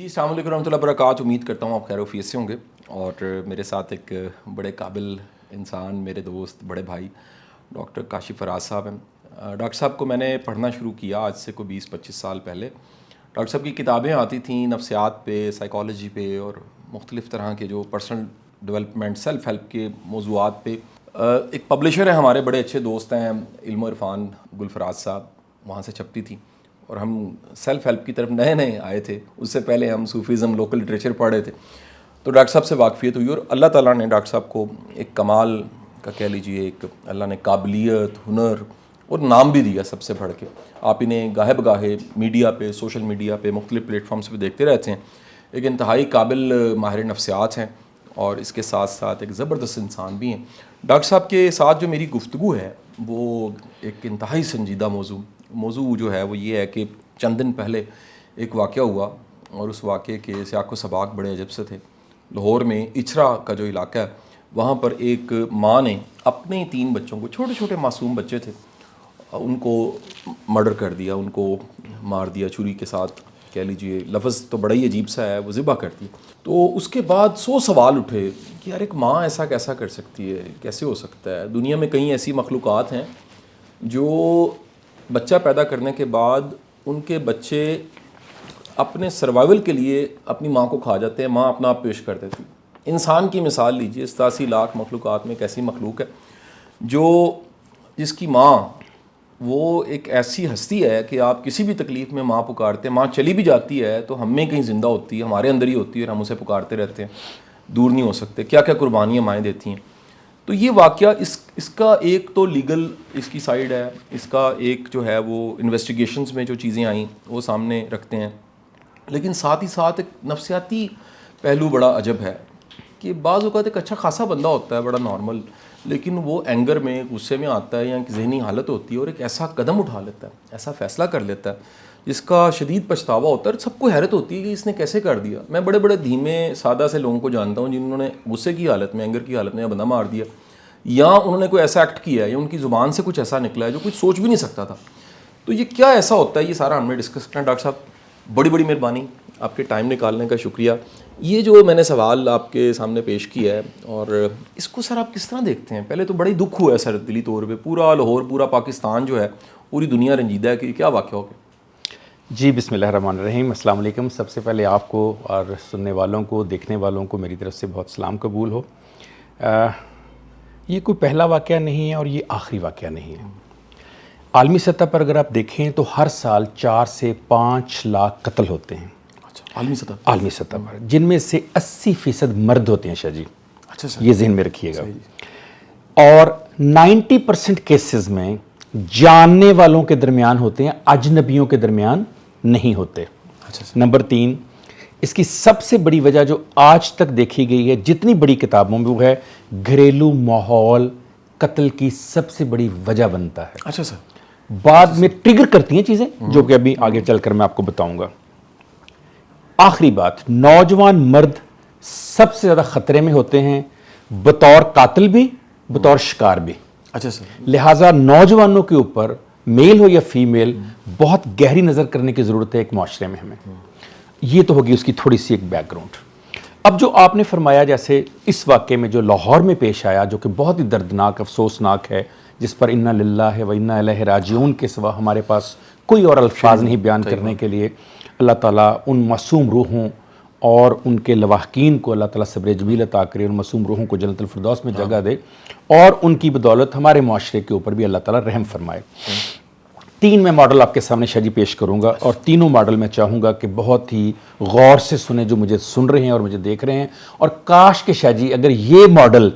جی السلام علیکم ورحمۃ اللہ وبرکاتہ. امید کرتا ہوں آپ خیر وفیت سے ہوں گے. اور میرے ساتھ ایک بڑے قابل انسان, میرے دوست, بڑے بھائی ڈاکٹر کاشف فراز صاحب ہیں. ڈاکٹر صاحب کو میں نے پڑھنا شروع کیا آج سے کوئی 20-25 سال پہلے. ڈاکٹر صاحب کی کتابیں آتی تھیں نفسیات پہ, سائیکالوجی پہ اور مختلف طرح کے جو پرسنل ڈیولپمنٹ, سیلف ہیلپ کے موضوعات پہ. ایک پبلشر ہیں ہمارے بڑے اچھے دوست ہیں علم و عرفان گل فراز صاحب, وہاں سے چھپتی تھی. اور ہم سیلف ہیلپ کی طرف نئے نئے آئے تھے, اس سے پہلے ہم صوفیزم, لوکل لٹریچر پڑھ رہے تھے. تو ڈاکٹر صاحب سے واقفیت ہوئی اور اللہ تعالیٰ نے ڈاکٹر صاحب کو ایک کمال کا کہہ لیجئے, ایک اللہ نے قابلیت, ہنر اور نام بھی دیا سب سے بڑھ کے. آپ انہیں گاہے بگاہے میڈیا پہ, سوشل میڈیا پہ, مختلف پلیٹ فارمس پہ دیکھتے رہتے ہیں. ایک انتہائی قابل ماہر نفسیات ہیں اور اس کے ساتھ ساتھ ایک زبردست انسان بھی ہیں. ڈاکٹر صاحب کے ساتھ جو میری گفتگو ہے وہ ایک انتہائی سنجیدہ موضوع جو ہے وہ یہ ہے کہ چند دن پہلے ایک واقعہ ہوا اور اس واقعے کے سیاق و سباق بڑے عجب سے تھے. لاہور میں اچھرا کا جو علاقہ ہے وہاں پر ایک ماں نے اپنے 3 بچوں کو, چھوٹے چھوٹے معصوم بچے تھے, ان کو مرڈر کر دیا, ان کو مار دیا چھری کے ساتھ. کہہ لیجئے لفظ تو بڑا ہی عجیب سا ہے, وہ ذبح کر دی. تو اس کے بعد 100 سوال اٹھے کہ یار ایک ماں ایسا کیسا کر سکتی ہے, کیسے ہو سکتا ہے. دنیا میں کئی ایسی مخلوقات ہیں جو بچہ پیدا کرنے کے بعد ان کے بچے اپنے سروائیول کے لیے اپنی ماں کو کھا جاتے ہیں, ماں اپنا آپ پیش کر دیتی. انسان کی مثال لیجئے, 87 لاکھ مخلوقات میں ایک ایسی مخلوق ہے جس کی ماں وہ ایک ایسی ہستی ہے کہ آپ کسی بھی تکلیف میں ماں پکارتے ہیں, ماں چلی بھی جاتی ہے تو ہم میں کہیں زندہ ہوتی ہے, ہمارے اندر ہی ہوتی ہے اور ہم اسے پکارتے رہتے ہیں, دور نہیں ہو سکتے. کیا کیا قربانیاں مائیں دیتی ہیں. تو یہ واقعہ اس کا ایک تو لیگل اس کی سائیڈ ہے, اس کا ایک جو ہے وہ انویسٹیگیشنز میں جو چیزیں آئیں وہ سامنے رکھتے ہیں, لیکن ساتھ ہی ساتھ ایک نفسیاتی پہلو بڑا عجب ہے کہ بعض اوقات ایک اچھا خاصا بندہ ہوتا ہے, بڑا نارمل, لیکن وہ اینگر میں, غصے میں آتا ہے یا ایک ذہنی حالت ہوتی ہے اور ایک ایسا قدم اٹھا لیتا ہے, ایسا فیصلہ کر لیتا ہے جس کا شدید پچھتاوا ہوتا ہے. سب کو حیرت ہوتی ہے کہ اس نے کیسے کر دیا. میں بڑے بڑے دھیمے سادہ سے لوگوں کو جانتا ہوں جنہوں نے غصے کی حالت میں, اینگر کی حالت میں بندہ مار دیا, یا انہوں نے کوئی ایسا ایکٹ کیا ہے یا ان کی زبان سے کچھ ایسا نکلا ہے جو کچھ سوچ بھی نہیں سکتا تھا. تو یہ کیا ایسا ہوتا ہے, یہ سارا ہم نے ڈسکس کرنا. ڈاکٹر صاحب بڑی بڑی مہربانی, آپ کے ٹائم نکالنے کا شکریہ. یہ جو میں نے سوال آپ کے سامنے پیش کیا ہے اور اس کو سر آپ کس طرح دیکھتے ہیں؟ پہلے تو بڑا ہی دکھ ہوا ہے سر دلی طور پہ, پورا لاہور, پورا پاکستان جو ہے, پوری دنیا رنجیدہ ہے کہ کیا واقعہ ہو گیا. جی بسم اللہ الرحمن الرحیم. السلام علیکم. سب سے پہلے آپ کو اور سننے والوں کو, دیکھنے والوں کو میری طرف سے بہت سلام قبول ہو. یہ کوئی پہلا واقعہ نہیں ہے اور یہ آخری واقعہ نہیں ہے. عالمی سطح پر اگر آپ دیکھیں تو ہر سال 4 سے 5 لاکھ قتل ہوتے ہیں. عالمی سطح پر, جن میں سے 80% مرد ہوتے ہیں. شاہ جی یہ ذہن میں رکھیے گا. اور 90% کیسز میں جاننے والوں کے درمیان ہوتے ہیں, اجنبیوں کے درمیان نہیں ہوتے. نمبر 3, اس کی سب سے بڑی وجہ جو آج تک دیکھی گئی ہے جتنی بڑی کتابوں میں, وہ ہے گھریلو ماحول قتل کی سب سے بڑی وجہ بنتا ہے. اچھا سر. بعد میں ٹریگر کرتی ہیں چیزیں جو کہ ابھی آگے چل کر میں آپ کو بتاؤں گا. آخری بات, نوجوان مرد سب سے زیادہ خطرے میں ہوتے ہیں, بطور قاتل بھی, بطور شکار بھی. اچھا سر. لہٰذا نوجوانوں کے اوپر, میل ہو یا فیمیل, بہت گہری نظر کرنے کی ضرورت ہے ایک معاشرے میں ہمیں. یہ تو ہوگی اس کی تھوڑی سی ایک بیک گراؤنڈ. اب جو آپ نے فرمایا جیسے اس واقعے میں جو لاہور میں پیش آیا, جو کہ بہت ہی دردناک, افسوسناک ہے, جس پر انا للہ و انا الیہ راجعون کے سوا ہمارے پاس کوئی اور الفاظ نہیں بیان کرنے کے لیے. اللہ تعالیٰ ان معصوم روحوں اور ان کے لواحقین کو اللہ تعالیٰ صبر جمیل عطا کرے, ان معصوم روحوں کو جنت الفردوس میں جگہ دے, اور ان کی بدولت ہمارے معاشرے کے اوپر بھی اللہ تعالیٰ رحم فرمائے. 3 میں ماڈل آپ کے سامنے شاہ جی پیش کروں گا, اور تینوں ماڈل میں چاہوں گا کہ بہت ہی غور سے سنیں جو مجھے سن رہے ہیں اور مجھے دیکھ رہے ہیں. اور کاش کہ شاہ جی اگر یہ ماڈل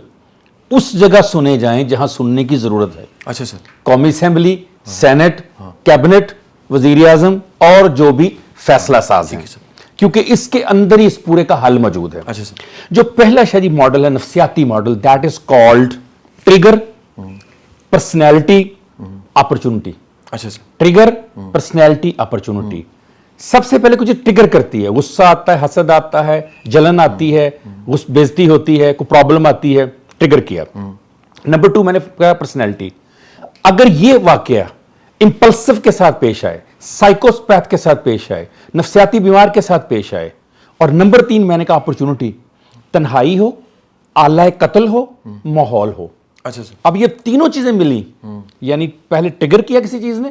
اس جگہ سنے جائیں جہاں سننے کی ضرورت ہے. اچھا سر. قومی اسمبلی, سینٹ, کیبنٹ, وزیر اعظم اور جو بھی فیصلہ ساز ہیں, کیونکہ اس کے اندر ہی اس پورے کا حل موجود ہے. اچھا سر. جو پہلا شاہ جی ماڈل ہے, نفسیاتی model, that is called trigger personality opportunity. اچھا سر. Trigger personality opportunity. سب سے پہلے کچھ ٹریگر کرتی ہے, غصہ آتا ہے, حسد آتا ہے, جلن آتی ہے, بےزتی ہوتی ہے, کوئی پرابلم آتی ہے, ٹریگر کیا. نمبر 2 میں نے کہا پرسنالٹی. اگر یہ واقعہ امپلسو کے ساتھ پیش آئے, سائیکوسپیتھ کے ساتھ پیش آئے, نفسیاتی بیمار کے ساتھ پیش آئے, اور نمبر 3 میں نے کہا اپرچونٹی، تنہائی ہو، آلہ قتل ہو، ماحول ہو. اچھا سر. اب یہ تینوں چیزیں ملی، یعنی پہلے ٹریگر کیا کسی چیز نے،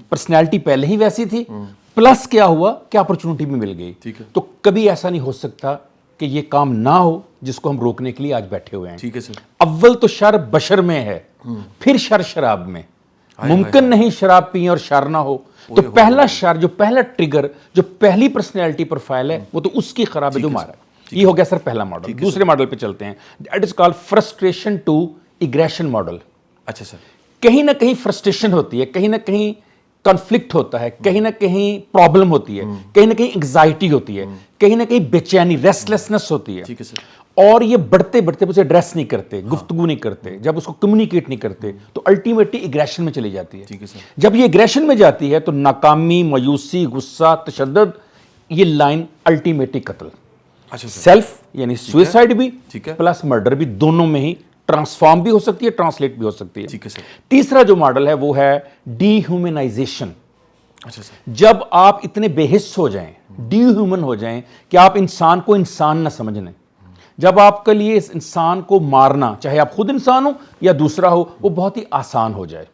پرسنالٹی پہلے ہی ویسی تھی، پلس کیا ہوا کہ اپرچونٹی بھی مل گئی. تو کبھی ایسا نہیں ہو سکتا کہ یہ کام نہ ہو جس کو ہم روکنے کے لیے آج بیٹھے ہوئے ہیں. ٹھیک ہے سر. اول تو شر بشر میں ہے، پھر شر شراب میں. ممکن نہیں شراب پئیں اور شر نہ ہو. تو پہلا شر، جو پہلا ٹریگر، جو پہلی پرسنالٹی پروفائل ہے، وہ تو اس کی خراب ہے جو مارا ہے. یہ ہو گیا سر پہلا ماڈل. دوسرے ماڈل پہ چلتے ہیں. That is called frustration to aggression model. اچھا سر. کہیں نہ کہیں فرسٹریشن ہوتی ہے، کہیں نہ کہیں کنفلکٹ ہوتا ہے، کہیں نہ کہیں پرابلم ہوتی ہے، کہیں نہ کہیں انگزائٹی ہوتی ہے، کہیں نہ کہیں بے چینی، ریسٹلیسنس ہوتی ہے. ٹھیک ہے سر. اور یہ بڑھتے بڑھتے اسے ایڈریس نہیں کرتے، گفتگو نہیں کرتے، جب اس کو کمیونیکیٹ نہیں کرتے تو الٹیمیٹلی ایگریشن میں چلی جاتی ہے. ٹھیک ہے سر. جب یہ ایگریشن میں جاتی ہے تو ناکامی، مایوسی، غصہ، تشدد، یہ لائن الٹیمیٹلی قتل. اچھا سر. سیلف یعنی سوئسائڈ بھی ٹھیک ہے. پلس مرڈر بھی، دونوں میں ہی ٹرانسفارم بھی ہو سکتی ہے، ٹرانسلیٹ بھی ہو سکتی ہے. ٹھیک ہے سر. تیسرا جو ماڈل ہے وہ ہے ڈی ہیومنائزیشن. اچھا سر. جب آپ اتنے بے حس ہو جائیں، ڈی ہیومن ہو جائیں کہ آپ انسان کو انسان نہ سمجھنے. جب آپ کے لیے اس انسان کو مارنا، چاہے آپ خود انسان ہو یا دوسرا ہو، وہ بہت ہی آسان ہو جائے.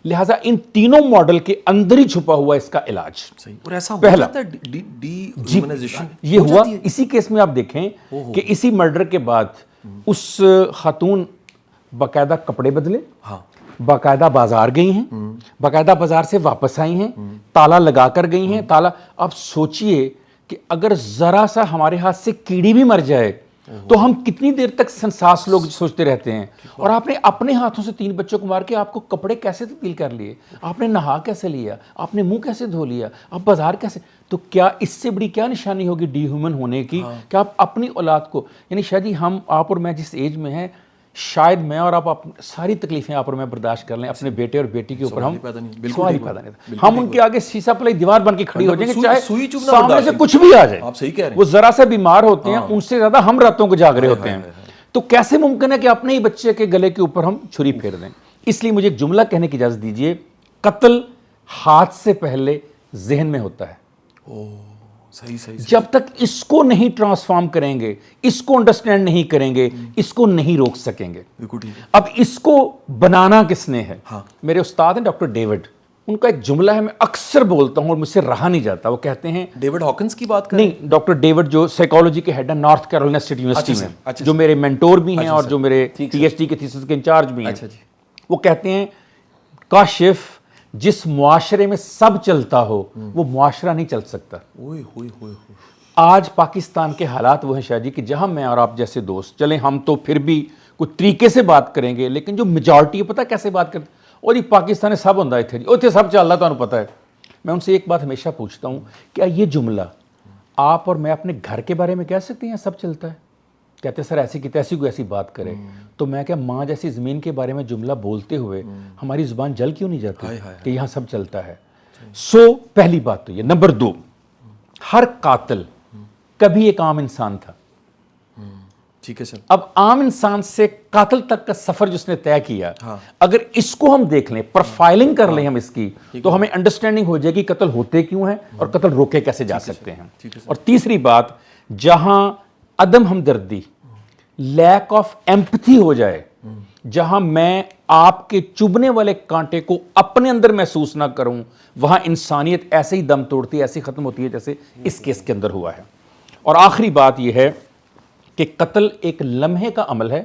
لہٰذا ان تینوں ماڈل کے اندر ہی چھپا ہوا اس کا علاج. صحیح. اور ایسا پہلا ہوتا ہے ڈی ہیومنائزیشن یہ ہوا. اسی کیس میں آپ دیکھیں کہ اسی مرڈر کے بعد اس خاتون باقاعدہ کپڑے بدلے، ہاں، باقاعدہ بازار گئی ہیں، باقاعدہ بازار سے واپس آئی ہیں، تالا لگا کر گئی ہیں. تالا، آپ سوچئے کہ اگر ذرا سا ہمارے ہاتھ سے کیڑی بھی مر جائے تو ہم کتنی دیر تک سنساس لوگ سوچتے رہتے ہیں. اور آپ نے اپنے ہاتھوں سے 3 بچوں کو مار کے آپ کو کپڑے کیسے تبدیل کر لیے، آپ نے نہا کیسے لیا، آپ نے منہ کیسے دھو لیا، آپ بازار کیسے. تو کیا اس سے بڑی کیا نشانی ہوگی ڈی ہیومن ہونے کی کہ آپ اپنی اولاد کو، یعنی شاید ہی ہم، آپ اور میں جس ایج میں ہیں، شاید میں اور آپ ساری تکلیفیں آپ اور میں برداشت کر لیں اپنے بیٹے اور بیٹی کے اوپر. ہم سوال ہی پیدا نہیں، ہم ان کے آگے سیسا پلائی دیوار بن کے کھڑی ہو جائیں گے، چاہے سامنے سے کچھ بھی آ جائے. آپ صحیح کہہ رہے ہیں. وہ ذرا سے بیمار ہوتے ہیں، ان سے زیادہ ہم راتوں کو جاگ رہے ہوتے ہیں. تو کیسے ممکن ہے کہ اپنے ہی بچے کے گلے کے اوپر ہم چھری پھیر دیں. اس لیے مجھے ایک جملہ کہنے کی اجازت دیجیے. قتل ہاتھ سے پہلے ذہن میں ہوتا ہے. صحیح صحیح. جب تک اس کو نہیں ٹرانسفارم کریں گے، اس کو انڈرسٹینڈ نہیں کریں گے، اس کو نہیں روک سکیں گے. اب اس کو بنانا کس نے ہے؟ میرے استاد ہیں ڈاکٹر ڈیوڈ. ان کا ایک جملہ ہے، میں اکثر بولتا ہوں اور مجھ سے رہا نہیں جاتا. وہ کہتے ہیں، ڈیوڈ ہاکنس کی بات کریں؟ نہیں، ڈاکٹر ڈیوڈ جو سائیکالوجی کے ہیڈ ہیں نارتھ کیرولینا اسٹیٹ یونیورسٹی میں، جو میرے مینٹور بھی ہیں اور جو میرے پی ایچ ڈی کے تھیسس کے انچارج بھی ہیں. وہ کہتے ہیں، کاشف، جس معاشرے میں سب چلتا ہو وہ معاشرہ نہیں چل سکتا. آج پاکستان کے حالات وہ ہیں شاید جی کہ جہاں میں اور آپ جیسے دوست چلیں، ہم تو پھر بھی کچھ طریقے سے بات کریں گے، لیکن جو میجورٹی ہے، پتہ کیسے بات کرتے، اور یہ پاکستان سب ہوں تھے جی، اتنے سب چل رہا تو انہوں پتہ ہے. میں ان سے ایک بات ہمیشہ پوچھتا ہوں، کیا یہ جملہ آپ اور میں اپنے گھر کے بارے میں کہہ سکتے ہیں سب چلتا ہے؟ کہتے سر ایسی کی تیسی کوئی ایسی بات کرے. تو میں کیا ماں جیسی زمین کے بارے میں جملہ بولتے ہوئے ہماری زبان جل کیوں نہیں جاتی کہ یہاں سب چلتا ہے؟ سو پہلی بات تو یہ. نمبر 2، ہر قاتل کبھی ایک عام انسان تھا. ٹھیک ہے سر. اب عام انسان سے قاتل تک کا سفر جس نے طے کیا، اگر اس کو ہم دیکھ لیں، پروفائلنگ کر لیں ہم اس کی، تو ہمیں انڈرسٹینڈنگ ہو جائے گی قتل ہوتے کیوں ہیں اور قتل روکے کیسے جا سکتے ہیں. اور تیسری بات، جہاں عدم ہمدردی، لیک آف ایمپتھی ہو جائے، جہاں میں آپ کے چبھنے والے کانٹے کو اپنے اندر محسوس نہ کروں، وہاں انسانیت ایسے ہی دم توڑتی ہے، ایسے ہی ختم ہوتی ہے جیسے اس کیس کے اندر ہوا ہے. اور آخری بات یہ ہے کہ قتل ایک لمحے کا عمل ہے،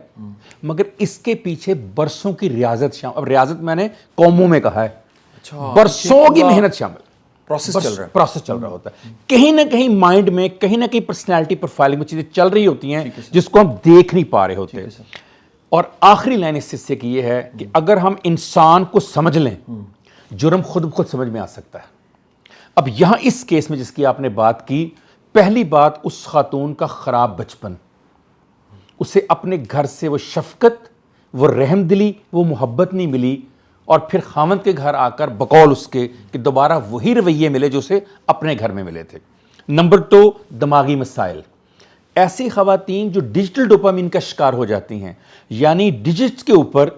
مگر اس کے پیچھے برسوں کی ریاضت شامل. اب ریاضت میں نے قوموں میں کہا ہے، برسوں کی محنت شامل، پروسیس چل رہا ہوتا ہے. کہیں نہ کہیں مائنڈ میں، کہیں نہ کہیں پرسنالٹی پروفائلنگ میں چیزیں چل رہی ہوتی ہیں جس کو ہم دیکھ نہیں پا رہے ہوتے. اور آخری لائن اس حصے کی یہ ہے کہ اگر ہم انسان کو سمجھ لیں، جرم خود بخود سمجھ میں آ سکتا ہے. اب یہاں اس کیس میں جس کی آپ نے بات کی، پہلی بات اس خاتون کا خراب بچپن، اسے اپنے گھر سے وہ شفقت، وہ رحم دلی، وہ محبت نہیں ملی، اور پھر خاوند کے گھر آ کر بقول اس کے کہ دوبارہ وہی رویے ملے جو اسے اپنے گھر میں ملے تھے. نمبر 2، دماغی مسائل. ایسی خواتین جو ڈیجیٹل ڈوپامین کا شکار ہو جاتی ہیں، یعنی ڈیجٹس کے اوپر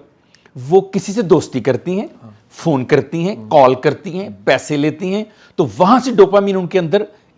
وہ کسی سے دوستی کرتی ہیں، فون کرتی ہیں، کال کرتی ہیں، پیسے لیتی ہیں، تو وہاں سے ڈوپامین ان کے اندر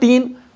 3,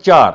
4,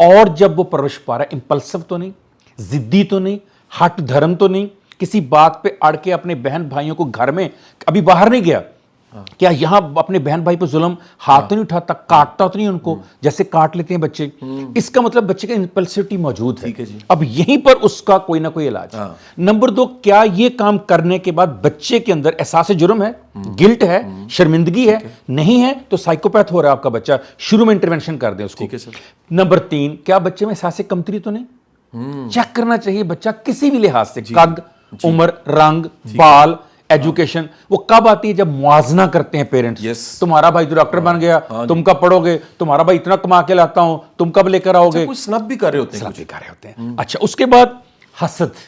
اور جب وہ پرورش پا رہا ہے امپلسو تو نہیں, ضدی تو نہیں, ہٹ دھرم تو نہیں, کسی بات پہ اڑ کے اپنے بہن بھائیوں کو گھر میں ابھی باہر نہیں گیا, کیا یہاں اپنے بہن بھائی پہ ظلم ہاتھ تو نہیں اٹھاتا, کاٹتا تو نہیں ان کو جیسے کاٹ لیتے ہیں بچے. اس کا مطلب بچے کا امپلسوٹی موجود ہے. اب یہیں پر اس کا کوئی نہ کوئی علاج. نمبر 2, کیا یہ کام کرنے کے بعد بچے کے اندر احساس جرم ہے, گلٹ ہے, شرمندگی ہے؟ نہیں ہے تو سائیکوپیتھ ہو رہا ہے آپ کا بچہ, شروع میں انٹرونشن کر دیں اس کو. نمبر 3, کیا بچے میں احساس کمتری تو نہیں؟ چیک کرنا چاہیے بچہ کسی بھی لحاظ سے, قد, عمر, رنگ, بال, ایجوکیشن, وہ کب آتی ہے جب موازنہ کرتے ہیں پیرنٹس. تمہارا بھائی تو ڈاکٹر بن گیا, تم کب پڑھو گے, تمہارا بھائی اتنا کما کے لاتا ہوں, تم کب لے کر آؤ گے. کچھ سنب بھی کر رہے ہوتے ہیں. اچھا, اس کے بعد حسد,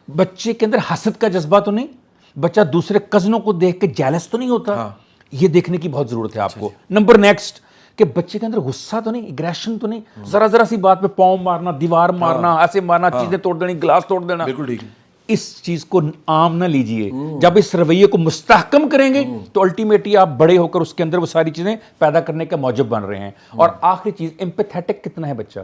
بچے کے اندر حسد کا جذبہ تو نہیں, بچہ دوسرے کزنوں کو دیکھ کے جیلس تو نہیں ہوتا, یہ دیکھنے کی بہت ضرورت ہے آپ کو. نمبر نیکسٹ, کہ بچے کے اندر غصہ تو نہیں, اگریشن تو نہیں, ذرا سی بات پہ پاؤں مارنا, دیوار مارنا, ایسے مارنا, چیزیں توڑ دینی, گلاس توڑ دینا. بالکل ٹھیک ہے. اس چیز کو عام نہ لیجئے. جب اس رویے کو مستحکم کریں گے تو الٹیمیٹلی آپ بڑے ہو کر اس کے اندر وہ ساری چیزیں پیدا کرنے کا موجب بن رہے ہیں. اور آخری چیز, ایمپیتھیٹک کتنا ہے بچہ,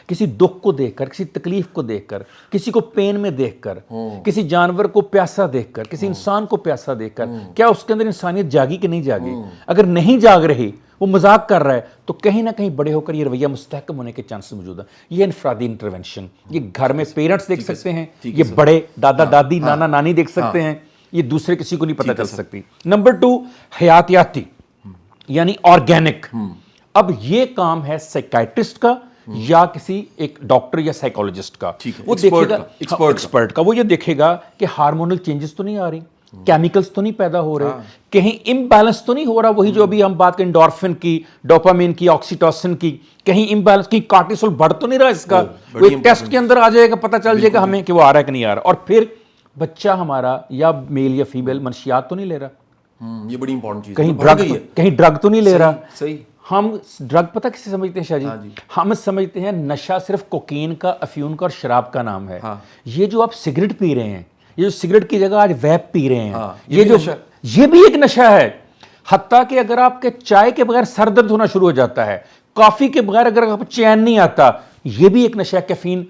کسی دکھ کو دیکھ کر, کسی تکلیف کو دیکھ کر, کسی کو پین میں دیکھ کر, کسی جانور کو پیاسا دیکھ کر, کسی انسان کو پیاسا دیکھ کر, کیا اس کے اندر انسانیت جاگی کہ نہیں جاگی؟ اگر نہیں جاگ رہی, وہ مذاق کر رہا ہے, تو کہیں نہ کہیں بڑے ہو کر یہ رویہ مستحکم ہونے کے چانسز موجود ہیں. یہ انفرادی انٹرونشن, یہ گھر میں پیرنٹس دیکھ سکتے ہیں, یہ بڑے دادا دادی نانا نانی دیکھ سکتے ہیں, یہ دوسرے کسی کو نہیں پتہ چل سکتی. نمبر 2, حیاتیاتی یعنی آرگینک. اب یہ کام ہے سائیکائٹرسٹ کا یا کسی ایک ڈاکٹر یا سائیکالوجسٹ کا. وہ دیکھے گا, ایکسپرٹ کا, وہ یہ دیکھے گا کہ ہارمونل چینجز تو نہیں آ رہی, کیمیکلز تو نہیں پیدا ہو رہے, کہیں امبیلنس تو نہیں ہو رہا, وہی جو ابھی ہم بات کریں انڈورفن کی, ڈوپامین کی, آکسیٹوسن کی, کہیں امبیلنس کی, کارٹیسول بڑھ تو نہیں رہا اس کا. وہ ایک ٹیسٹ کے اندر آ جائے گا, پتہ چل جائے گا ہمیں کہ وہ آ رہا ہے کہ نہیں آ رہا. اور پھر بچہ ہمارا یا میل یا فیمیل منشیات تو نہیں لے رہا, یہ بڑی امپورٹنٹ چیز ہے, کہیں ڈرگ تو نہیں لے رہا. صحیح. ہم ڈرگ پتہ کسے سمجھتے ہیں شاہ جی؟ ہم سمجھتے ہیں نشہ صرف کوکین کا, افیون کا اور شراب کا نام ہے. یہ جو آپ سگریٹ پی رہے ہیں, یہ جو سگریٹ کی جگہ آج ویپ پی رہے ہیں, یہ بھی ایک نشہ ہے. حتیٰ کہ اگر آپ کے چائے کے بغیر سر درد ہونا شروع ہو جاتا ہے, کافی کے بغیر اگر آپ چین نہیں آتا, یہ بھی ایک نشہ ہے. کیفین,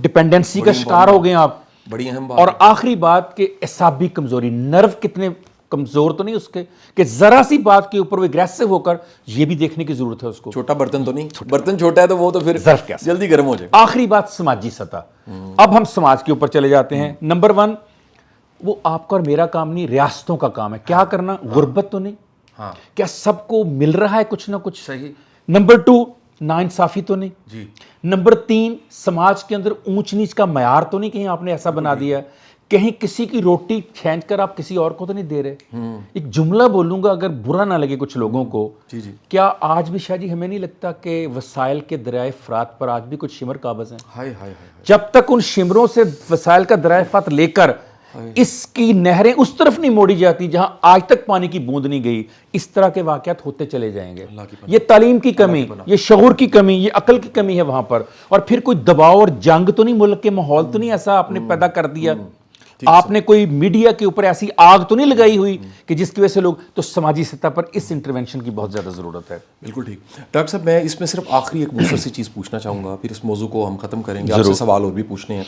ڈپینڈنسی کا شکار ہو گئے آپ. بڑی اہم بات. اور آخری بات کہ اعصابی کمزوری, نرو کتنے کمزور تو نہیں اس کے کہ ذرا سی بات کے اوپر وہ اگریسو ہو کر, یہ بھی دیکھنے کی ضرورت ہے اس کو. چھوٹا برتن تو نہیں, برتن چھوٹا ہے تو وہ تو پھر جلدی گرم ہو جائے. آخری بات سماجی سطح. اب ہم سماج کے اوپر چلے جاتے ہیں. نمبر 1, وہ آپ کا اور میرا کام نہیں, ریاستوں کا کام ہے. کیا کرنا؟ غربت تو نہیں, کیا سب کو مل رہا ہے کچھ نہ کچھ؟ صحیح. نمبر 2, ناانصافی تو نہیں. نمبر 3, سماج کے اندر اونچ نیچ کا معیار تو نہیں کہیں آپ نے ایسا بنا دیا ہے, کہیں کسی کی روٹی کھینچ کر آپ کسی اور کو تو نہیں دے رہے. ایک جملہ بولوں گا اگر برا نہ لگے کچھ لوگوں کو, کیا آج بھی شاہ جی ہمیں نہیں لگتا کہ وسائل کے دریائے فرات پر آج بھی کچھ شمر قابض ہیں؟ جب تک ان شمروں سے وسائل کا دریائے فرات لے کر اس کی نہریں اس طرف نہیں موڑی جاتی جہاں آج تک پانی کی بوند نہیں گئی, اس طرح کے واقعات ہوتے چلے جائیں گے. یہ تعلیم کی کمی, یہ شعور کی کمی, یہ عقل کی کمی ہے وہاں پر. اور پھر کوئی دباؤ اور جنگ تو نہیں, ملک کے ماحول تو نہیں ایسا آپ نے پیدا کر دیا, آپ نے کوئی میڈیا کے اوپر ایسی آگ تو نہیں لگائی ہوئی کہ جس کی وجہ سے لوگ. تو سماجی سطح پر اس انٹرونشن کی بہت زیادہ ضرورت ہے. بالکل ٹھیک. ڈاکٹر صاحب, میں اس میں صرف آخری ایک مختصر سی چیز پوچھنا چاہوں گا, پھر اس موضوع کو ہم ختم کریں گے. آپ سے سوال اور بھی پوچھنے ہیں.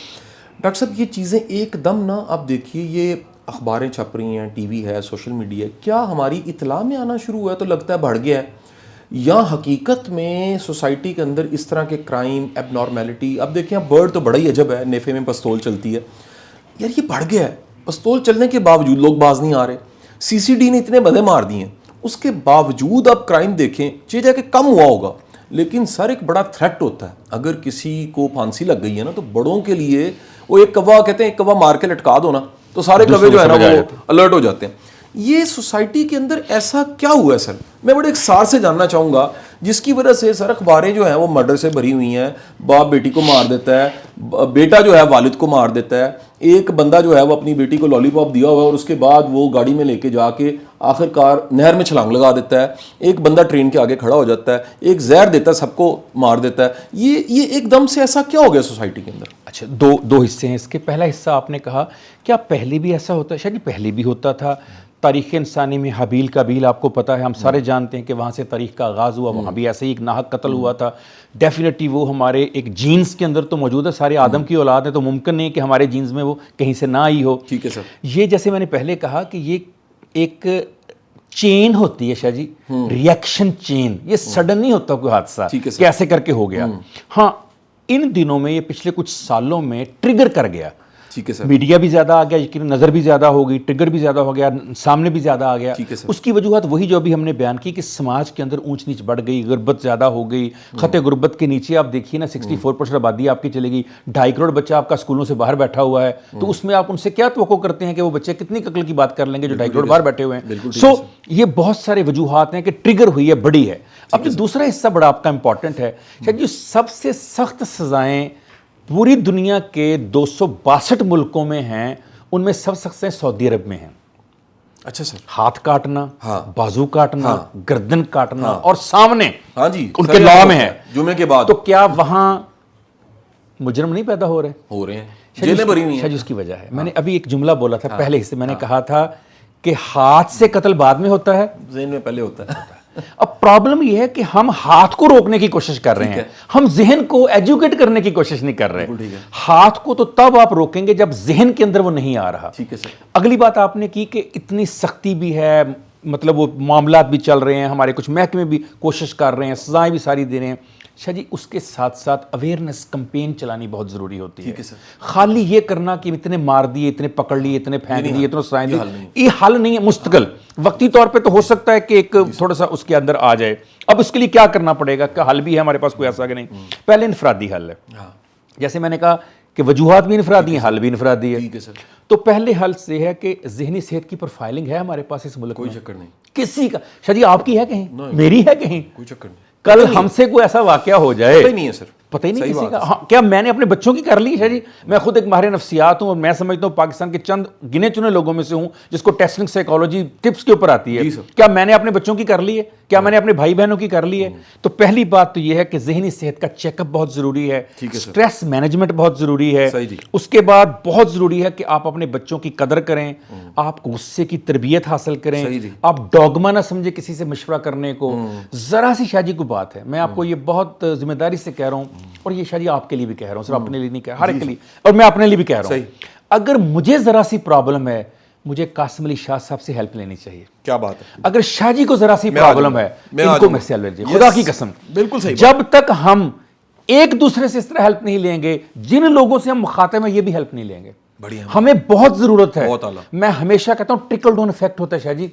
ڈاکٹر صاحب, یہ چیزیں ایک دم نا, آپ دیکھیے یہ اخباریں چھپ رہی ہیں, ٹی وی ہے, سوشل میڈیا ہے, کیا ہماری اطلاع میں آنا شروع ہوا ہے تو لگتا ہے بڑھ گیا ہے, یا حقیقت میں سوسائٹی کے اندر اس طرح کے کرائم, ایب نارمیلٹی, اب دیکھیں برڈ تو بڑا ہی عجب ہے, نیفے میں پستول چلتی ہے, یار یہ بڑھ گیا ہے. پستول چلنے کے باوجود لوگ باز نہیں آ رہے. سی سی ڈی نے اتنے بدے مار دیے ہیں, اس کے باوجود اب کرائم دیکھیں چیزیں کہ کم ہوا ہوگا, لیکن سر ایک بڑا تھریٹ ہوتا ہے. اگر کسی کو پھانسی لگ گئی ہے نا, تو بڑوں کے لیے وہ ایک کوا کہتے ہیں, ایک کوا مار کے لٹکا دو نا, تو سارے کوے جو ہے نا وہ الرٹ ہو جاتے ہیں. یہ سوسائٹی کے اندر ایسا کیا ہوا ہے سر؟ میں بڑے اختصار سے جاننا چاہوں گا, جس کی وجہ سے سر اخباریں جو ہیں وہ مرڈر سے بھری ہوئی ہیں. باپ بیٹی کو مار دیتا ہے, بیٹا جو ہے والد کو مار دیتا ہے, ایک بندہ جو ہے وہ اپنی بیٹی کو لالی پاپ دیا ہوا ہے اور اس کے بعد وہ گاڑی میں لے کے جا کے آخر کار نہر میں چھلانگ لگا دیتا ہے, ایک بندہ ٹرین کے آگے کھڑا ہو جاتا ہے, ایک زہر دیتا ہے سب کو مار دیتا ہے. یہ ایک دم سے ایسا کیا ہو گیا سوسائٹی کے اندر؟ اچھا, دو حصے ہیں اس کے. پہلا حصہ آپ نے کہا کیا پہلے بھی ایسا ہوتا ہے؟ شاید پہلے بھی ہوتا تھا, تاریخ انسانی میں حابیل قابیل آپ کو پتا ہے، ہم سارے جانتے ہیں کہ وہاں سے تاریخ کا آغاز ہوا، وہاں بھی ایسے ہی ایک ناحق قتل ہوا تھا. ڈیفینیٹلی وہ ہمارے ایک جینز کے اندر تو موجود ہے، سارے آدم کی اولاد ہے، تو ممکن نہیں کہ ہمارے جینز میں وہ کہیں سے نہ آئی ہو. ٹھیک ہے سر. یہ جیسے میں نے پہلے کہا کہ یہ ایک چین ہوتی ہے شاہ جی، ریئیکشن چین، یہ سڈن نہیں ہوتا کوئی حادثہ کہ ایسے کر کے ہو گیا. ہاں ان دنوں میں، یہ پچھلے کچھ سالوں میں ٹریگر کر گیا. ٹھیک ہے سر. میڈیا بھی زیادہ آ گیا، یقیناً نظر بھی زیادہ ہو گئی، ٹریگر بھی زیادہ ہو گیا، سامنے بھی زیادہ آ گیا. اس کی وجوہات وہی جو ابھی ہم نے بیان کی کہ سماج کے اندر اونچ نیچ بڑھ گئی، غربت زیادہ ہو گئی. خط غربت کے نیچے آپ دیکھیے نا 64% آبادی آپ کی چلے گئی، 2.5 کروڑ بچہ آپ کا اسکولوں سے باہر بیٹھا ہوا ہے. تو اس میں آپ ان سے کیا توقع کرتے ہیں کہ وہ بچے کتنی عقل کی بات کر لیں گے جو 2.5 کروڑ باہر بیٹھے ہوئے ہیں. سو یہ بہت سارے وجوہات ہیں کہ ٹریگر ہوئی ہے، بڑی ہے. اب جو دوسرا حصہ بڑا آپ کا امپورٹنٹ ہے، جو سب سے سخت سزائیں پوری دنیا کے 262 ملکوں میں ہیں، ان میں سب سخت سزائیں سعودی عرب میں ہیں. اچھا سر. ہاتھ کاٹنا، بازو کاٹنا، گردن کاٹنا اور سامنے ہاں جی ان کے لاء میں ہے جمعے کے بعد. تو کیا وہاں مجرم نہیں پیدا ہو رہے ہیں؟ جیلیں بھری ہوئی ہیں. شاید اس کی وجہ ہے. میں نے ابھی ایک جملہ بولا تھا پہلے حصے میں نے کہا تھا کہ ہاتھ سے قتل بعد میں ہوتا ہے، ذہن میں پہلے ہوتا ہے. اب پرابلم یہ ہے کہ ہم ہاتھ کو روکنے کی کوشش کر رہے ہیں، ہم ذہن کو ایجوکیٹ کرنے کی کوشش نہیں کر رہے. ہاتھ کو تو تب آپ روکیں گے جب ذہن کے اندر وہ نہیں آ رہا. ٹھیک ہے سر. اگلی بات آپ نے کی کہ اتنی سختی بھی ہے، مطلب وہ معاملات بھی چل رہے ہیں، ہمارے کچھ محکمے بھی کوشش کر رہے ہیں، سزائیں بھی ساری دے رہے ہیں. شاہ جی اس کے ساتھ ساتھ اویئرنیس کمپین چلانی بہت ضروری ہوتی ہے. خالی یہ کرنا کہ اتنے مار دیے، اتنے پکڑ لیے، اتنے پھینک دیے، اتنے سزائیں دی، یہ حل نہیں ہے. مستقل وقتی طور پہ تو ہو سکتا ہے کہ ایک تھوڑا سا اس کے اندر آ جائے. اب اس کے لیے کیا کرنا پڑے گا؟ کہ حل بھی ہے ہمارے پاس کوئی ایسا کہ نہیں. پہلے انفرادی حل ہے. جیسے میں نے کہا کہ وجوہات بھی انفرادی ہیں، حل بھی انفرادی ہے. تو پہلے حل سے ہے کہ ذہنی صحت کی پروفائلنگ ہے ہمارے پاس اس ملک میں. کوئی چکر نہیں کسی کا. شاہ جی آپ کی ہے کہیں؟ میری ہے کہیں؟ کوئی چکر نہیں. کل ہم سے کوئی ایسا واقعہ ہو جائے، پتہ ہی نہیں ہے سر، پتہ ہی نہیں کسی کا. ہاں کیا میں نے اپنے بچوں کی کر لی ہے جی؟ میں خود ایک ماہر نفسیات ہوں اور میں سمجھتا ہوں پاکستان کے چند گنے چنے لوگوں میں سے ہوں جس کو ٹیسٹنگ سائیکالوجی ٹپس کے اوپر آتی ہے. کیا میں نے اپنے بچوں کی کر لی ہے؟ کیا میں نے اپنے بھائی بہنوں کی کر لی ہے؟ تو پہلی بات تو یہ ہے کہ ذہنی صحت کا چیک اپ بہت ضروری ہے، سٹریس مینجمنٹ بہت ضروری ہے. اس کے بعد بہت ضروری ہے کہ آپ اپنے بچوں کی قدر کریں، آپ غصے کی تربیت حاصل کریں، آپ ڈوگما نہ سمجھے کسی سے مشورہ کرنے کو. ذرا سی شاہ جی کو بات ہے، میں آپ کو یہ بہت ذمہ داری سے کہہ رہا ہوں، اور یہ شاہ جی آپ کے لیے بھی کہہ رہا ہوں، صرف اپنے لیے نہیں کہہ رہا، ہر ایک کے لیے، اور میں اپنے لیے بھی کہہ رہا ہوں. اگر مجھے ذرا سی پرابلم ہے، مجھے قاسم علی شاہ صاحب سے ہیلپ لینی چاہیے. کیا بات ہے. اگر شاہ جی کو ذرا سی پرابلم ہے، ان کو میرے سے ہیلپ لیجیے، خدا کی قسم. بالکل صحیح. جب تک ہم ایک دوسرے سے اس طرح ہیلپ نہیں لیں گے، جن لوگوں سے ہم مخاطب ہیں یہ بھی ہیلپ نہیں لیں گے. ہمیں بہت ضرورت ہے. میں ہمیشہ کہتا ہوں ٹرکل ڈاؤن ایفیکٹ ہوتا ہے شاہ جی.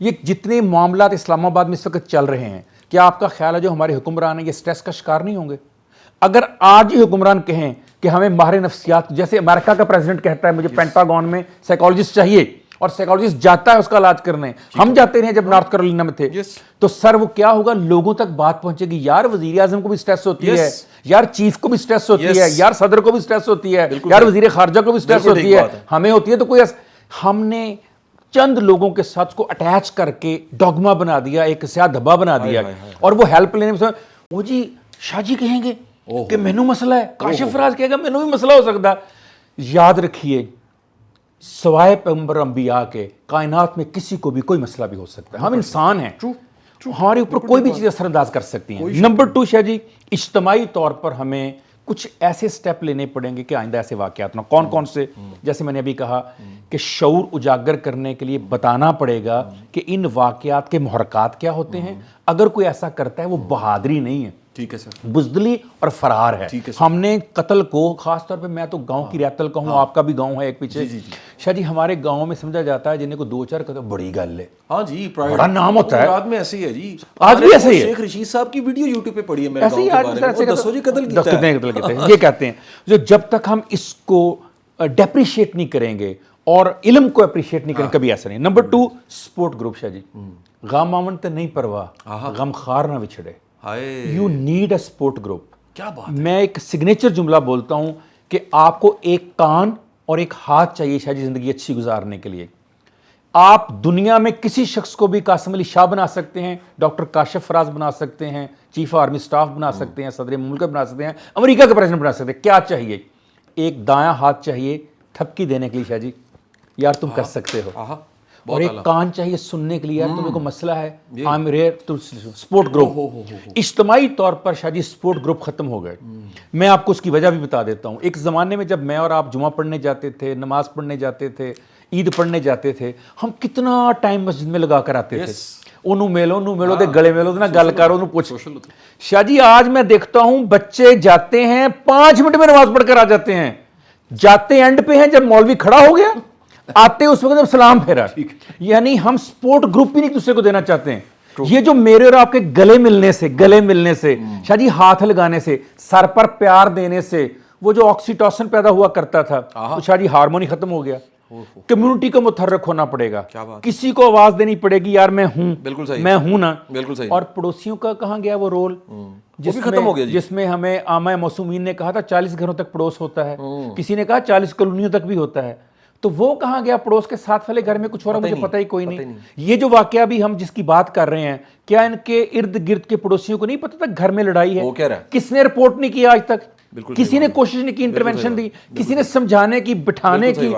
یہ جتنے معاملات اسلام آباد میں اس وقت چل رہے ہیں، کیا آپ کا خیال ہے جو ہمارے حکمران ہیں یہ سٹریس کا شکار نہیں ہوں گے؟ اگر آج ہی حکمران کہیں کہ ہمیں ماہر نفسیات، جیسے امریکہ کا پریزیڈنٹ کہتا ہے مجھے پینٹاگون میں سائیکالوجسٹ چاہیے، اور سائیکالوجسٹ جاتا ہے اس کا علاج کرنے. ہم جاتے رہے جب نارتھ کیرولینا میں تھے. تو سر وہ کیا ہوگا؟ لوگوں تک بات پہنچے گی، یار وزیر اعظم کو بھی سٹریس ہوتی ہے، یار چیف کو بھی سٹریس ہوتی ہے، یار صدر کو بھی سٹریس ہوتی ہے، یار وزیر خارجہ کو بھی سٹریس ہوتی ہے، ہمیں ہوتی ہے. تو کوئی ہم نے چند لوگوں کے ساتھ کو اٹیچ کر کے ڈوگما بنا دیا، ایک سیاہ دھبا بنا دیا، اور وہ ہیلپ لینے میں وہ جی شاہ جی کہیں گے کہ مینوں مسئلہ ہے، کاشف فراز کہے گا مینوں بھی مسئلہ ہو سکتا. یاد رکھیے سوائے پیغمبر انبیاء کے کائنات میں کسی کو بھی کوئی مسئلہ بھی ہو سکتا ہے. ہم انسان ہیں، ہمارے اوپر کوئی بھی چیز اثر انداز کر سکتی ہیں. نمبر 2 شاہ جی اجتماعی طور پر ہمیں کچھ ایسے سٹیپ لینے پڑیں گے کہ آئندہ ایسے واقعات نہ. کون کون سے؟ جیسے میں نے ابھی کہا کہ شعور اجاگر کرنے کے لیے بتانا پڑے گا کہ ان واقعات کے محرکات کیا ہوتے ہیں. اگر کوئی ایسا کرتا ہے وہ بہادری نہیں ہے، ٹھیک ہے سر، بزدلی اور فرار ہے. ہم نے قتل کو خاص طور پہ، میں تو گاؤں کی ریتل کا ہوں، آپ کا بھی گاؤں ہے ایک پیچھے. شاہ جی ہمارے گاؤں میں سمجھا جاتا ہے جنہیں کو 2-4 قتل بڑی گل ہے. ہاں جی، بڑا نام ہوتا ہے. رات میں ایسے ہی ہے جی، آج بھی ایسے ہی ہے. شیخ رشید صاحب کی ویڈیو یوٹیوب پہ پڑی ہے میرے ایسے ہی گاؤں کے بارے میں، دسو جی قتل کیتا ہے. قتل کیتا ہے یہ کہتے ہیں. جو جب تک ہم اس کو ڈیپریشیٹ نہیں کریں گے اور علم کو اپریشیٹ نہیں کریں کبھی ایسا نہیں. Number 2 support group. شاہ جی غم آمن تے نہیں پرواہ، غم خار نہ وچھڑے. You need a support group. کیا بات. میں ایک سگنیچر جملہ بولتا ہوں کہ آپ کو ایک کان اور ایک ہاتھ چاہیے شاہ جی زندگی اچھی گزارنے کے لیے. آپ دنیا میں کسی شخص کو بھی قاسم علی شاہ بنا سکتے ہیں، ڈاکٹر کاشف فراز بنا سکتے ہیں، چیف آرمی سٹاف بنا سکتے ہیں، صدر مملکت بنا سکتے ہیں، امریکہ کا پریزیڈنٹ بنا سکتے ہیں. کیا چاہیے؟ ایک دایاں ہاتھ چاہیے تھپکی دینے کے لیے. شاہ جی یار تم کر سکتے ہو. اور ایک کان چاہیے سننے کے لیے. یار تمہیں کوئی مسئلہ ہے, I am rear to support group. اجتماعی طور پر شاہ جی سپورٹ گروپ ختم ہو گئے. میں آپ کو اس کی وجہ بھی بتا دیتا ہوں. ایک زمانے میں جب میں اور آپ جمعہ پڑھنے جاتے تھے, نماز پڑھنے جاتے تھے, عید پڑھنے جاتے تھے, ہم کتنا ٹائم مسجد میں لگا کر آتے تھے. انہوں میلو دے گلے میلو نا گل کرو انہوں پوچھ. شاہ جی آج میں دیکھتا ہوں بچے جاتے ہیں 5 منٹ میں نماز پڑھ کر آ جاتے ہیں. جاتے اینڈ پہ ہیں جب مولوی کھڑا ہو گیا, آتے اس وقت سلام پھیرا. یعنی ہم سپورٹ گروپ بھی نہیں دوسرے کو دینا چاہتے ہیں. یہ جو میرے اور آپ کے گلے ملنے سے شاہ جی ہاتھ لگانے سے, سر پر پیار دینے سے, وہ جو آکسیٹوسن پیدا ہوا کرتا تھا تو شاہ جی ہارمونی ختم ہو گیا. کمیونٹی کو متحرک ہونا پڑے گا, کسی کو آواز دینی پڑے گی, یار میں ہوں, میں ہوں نا. اور پڑوسیوں کا کہاں گیا وہ رول جس میں ہمیں عامہ موسومین نے کہا تھا 40 گھروں تک پڑوس ہوتا ہے, کسی نے کہا 40 کالونیوں تک بھی ہوتا ہے. تو وہ کہاں گیا پڑوس کے ساتھ والے گھر میں کچھ ہو رہا, مجھے پتہ ہی کوئی نہیں. یہ جو واقعہ بھی ہم جس کی بات کر رہے ہیں, کیا ان کے ارد گرد کے پڑوسیوں کو نہیں پتہ تھا گھر میں لڑائی ہے؟ کس نے رپورٹ نہیں کیا آج تک؟ کسی نے کوشش نہیں کی انٹرونشن دی, کسی نے سمجھانے کی, بٹھانے کی.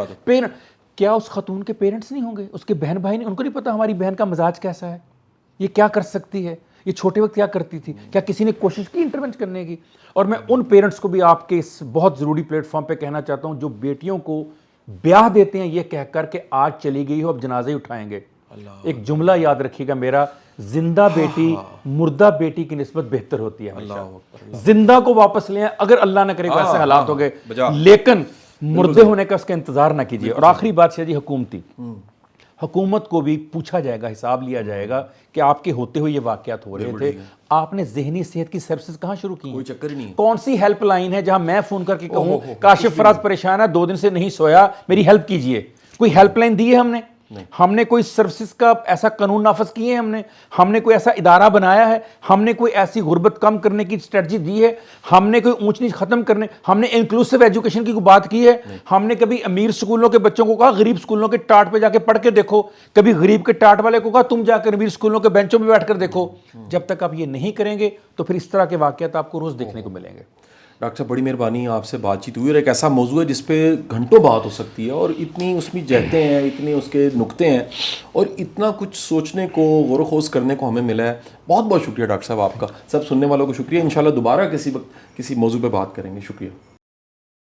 کیا اس خاتون کے پیرنٹس نہیں ہوں گے, اس کے بہن بھائی نہیں, ان کو نہیں پتا ہماری بہن کا مزاج کیسا ہے, یہ کیا کر سکتی ہے, یہ چھوٹے وقت کیا کرتی تھی؟ کیا کسی نے کوشش کی انٹرونٹ کرنے کی؟ اور میں ان پیرنٹس کو بھی آپ کے اس بہت ضروری پلیٹ فارم پہ کہنا چاہتا ہوں جو بیٹیوں کو بیاہ دیتے ہیں یہ کہہ کر کہ آج چلی گئی ہو اب جنازے ہی اٹھائیں گے. ایک جملہ یاد رکھیے گا میرا, زندہ بیٹی مردہ بیٹی کی نسبت بہتر ہوتی ہے ہمیشہ. زندہ کو واپس لیں اگر اللہ نہ کرے ویسے حالات ہو گئے, لیکن مردے ہونے کا اس کا انتظار نہ کیجیے. اور آخری بات شاہ جی حکومتی, حکومت کو بھی پوچھا جائے گا, حساب لیا جائے گا کہ آپ کے ہوتے ہوئے یہ واقعات ہو رہے تھے, آپ نے ذہنی صحت کی سروسز کہاں شروع کی؟ کوئی چکر ہی نہیں. کون سی ہیلپ لائن ہے جہاں میں فون کر کے کہوں کاشف فراز پریشان ہے, 2 دن سے نہیں سویا, میری ہیلپ کیجئے؟ کوئی ہیلپ لائن دی ہے ہم نے کوئی سروسز کا ایسا قانون نافذ کیے ہیں ہم نے کوئی ایسا ادارہ بنایا ہے, ہم نے کوئی ایسی غربت کم کرنے کی اسٹریٹجی دی ہے, ہم نے کوئی اونچ نیچ ختم کرنے, ہم نے انکلوسیو ایجوکیشن کی کوئی بات کی ہے, ہم نے کبھی امیر سکولوں کے بچوں کو کہا غریب سکولوں کے ٹاٹ پہ جا کے پڑھ کے دیکھو, کبھی غریب کے ٹاٹ والے کو کہا تم جا کر امیر سکولوں کے بینچوں میں بیٹھ کر دیکھو. جب تک آپ یہ نہیں کریں گے تو پھر اس طرح کے واقعات آپ کو روز دیکھنے کو ملیں گے. ڈاکٹر صاحب بڑی مہربانی, آپ سے بات چیت ہوئی, اور ایک ایسا موضوع ہے جس پہ گھنٹوں بات ہو سکتی ہے, اور اتنی اس میں جہتیں ہیں, اتنے اس کے نقطے ہیں, اور اتنا کچھ سوچنے کو, غور و خوض کرنے کو ہمیں ملا ہے. بہت بہت شکریہ ڈاکٹر صاحب آپ کا. سب سننے والوں کو شکریہ. انشاءاللہ دوبارہ کسی وقت کسی موضوع پہ بات کریں گے. شکریہ.